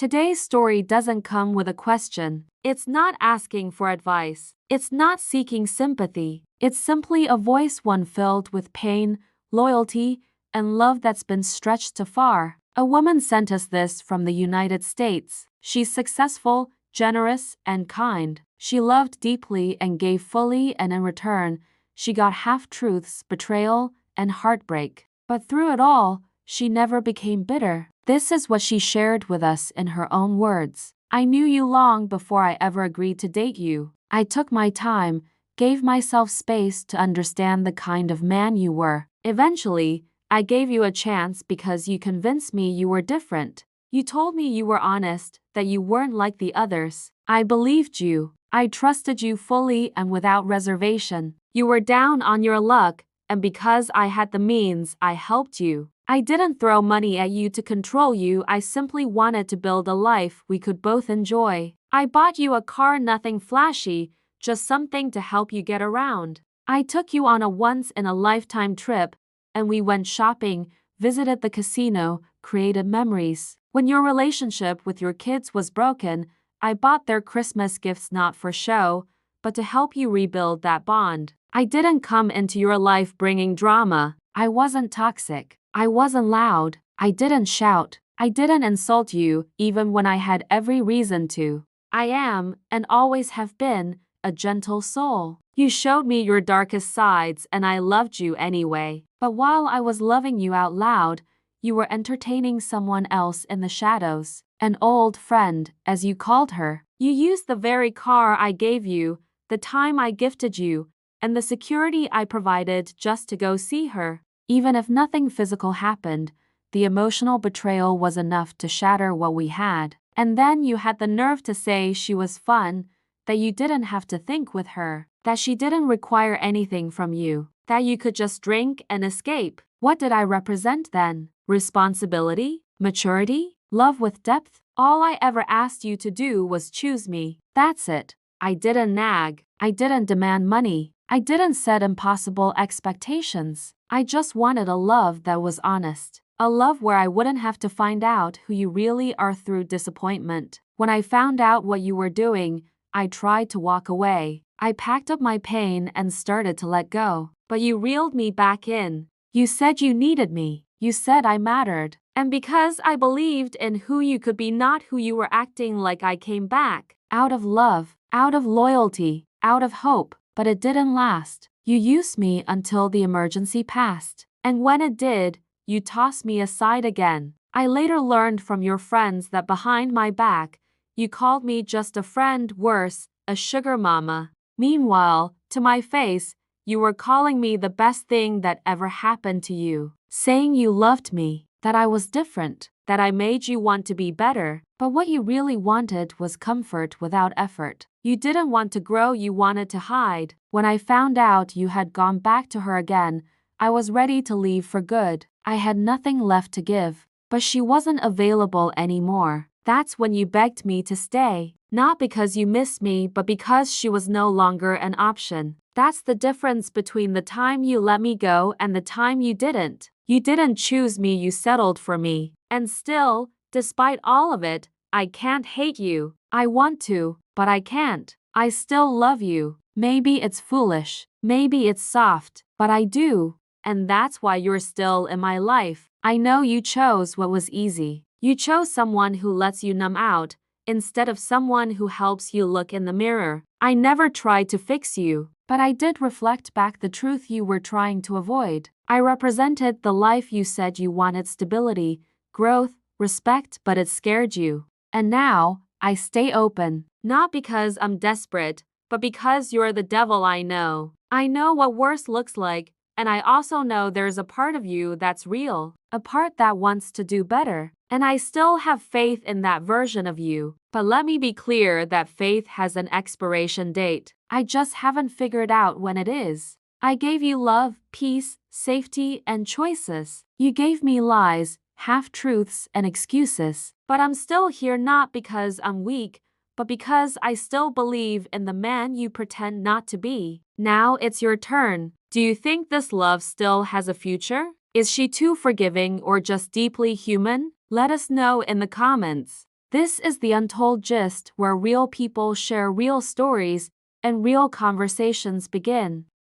Today's story doesn't come with a question. It's not asking for advice. It's not seeking sympathy. It's simply a voice, one filled with pain, loyalty, and love that's been stretched too far. A woman sent us this from the United States. She's successful, generous, and kind. She loved deeply and gave fully, and in return, she got half-truths, betrayal, and heartbreak. But through it all, she never became bitter. This is what she shared with us in her own words. I knew you long before I ever agreed to date you. I took my time, gave myself space to understand the kind of man you were. Eventually, I gave you a chance because you convinced me you were different. You told me you were honest, that you weren't like the others. I believed you. I trusted you fully and without reservation. You were down on your luck, and because I had the means, I helped you. I didn't throw money at you to control you. I simply wanted to build a life we could both enjoy. I bought you a car, nothing flashy, just something to help you get around. I took you on a once-in-a-lifetime trip, and we went shopping, visited the casino, created memories. When your relationship with your kids was broken, I bought their Christmas gifts not for show, but to help you rebuild that bond. I didn't come into your life bringing drama. I wasn't toxic. I wasn't loud. I didn't shout. I didn't insult you, even when I had every reason to. I am, and always have been, a gentle soul. You showed me your darkest sides, and I loved you anyway. But while I was loving you out loud, you were entertaining someone else in the shadows. An old friend, as you called her. You used the very car I gave you, the time I gifted you, and the security I provided just to go see her. Even if nothing physical happened, the emotional betrayal was enough to shatter what we had. And then you had the nerve to say she was fun, that you didn't have to think with her, that she didn't require anything from you, that you could just drink and escape. What did I represent then? Responsibility? Maturity? Love with depth? All I ever asked you to do was choose me. That's it. I didn't nag. I didn't demand money. I didn't set impossible expectations. I just wanted a love that was honest. A love where I wouldn't have to find out who you really are through disappointment. When I found out what you were doing, I tried to walk away. I packed up my pain and started to let go. But you reeled me back in. You said you needed me. You said I mattered. And because I believed in who you could be, not who you were acting like, I came back. Out of love, out of loyalty, out of hope. But it didn't last. You used me until the emergency passed. And when it did, you tossed me aside again. I later learned from your friends that behind my back, you called me just a friend, worse, a sugar mama. Meanwhile, to my face, you were calling me the best thing that ever happened to you. Saying you loved me, that I was different, that I made you want to be better. But what you really wanted was comfort without effort. You didn't want to grow, you wanted to hide. When I found out you had gone back to her again, I was ready to leave for good. I had nothing left to give. But she wasn't available anymore. That's when you begged me to stay. Not because you missed me, but because she was no longer an option. That's the difference between the time you let me go and the time you didn't. You didn't choose me, you settled for me. And still, despite all of it, I can't hate you. I want to, but I can't. I still love you. Maybe it's foolish. Maybe it's soft, but I do. And that's why you're still in my life. I know you chose what was easy. You chose someone who lets you numb out, instead of someone who helps you look in the mirror. I never tried to fix you, but I did reflect back the truth you were trying to avoid. I represented the life you said you wanted: stability, growth, respect, but it scared you. And now, I stay open, not because I'm desperate, but because you're the devil I know. I know what worse looks like, and I also know there's a part of you that's real, a part that wants to do better. And I still have faith in that version of you. But let me be clear that faith has an expiration date. I just haven't figured out when it is. I gave you love, peace, safety, and choices. You gave me lies, half-truths, and excuses. But I'm still here not because I'm weak, but because I still believe in the man you pretend not to be. Now it's your turn. Do you think this love still has a future? Is she too forgiving or just deeply human? Let us know in the comments. This is the Untold Gist, where real people share real stories and real conversations begin.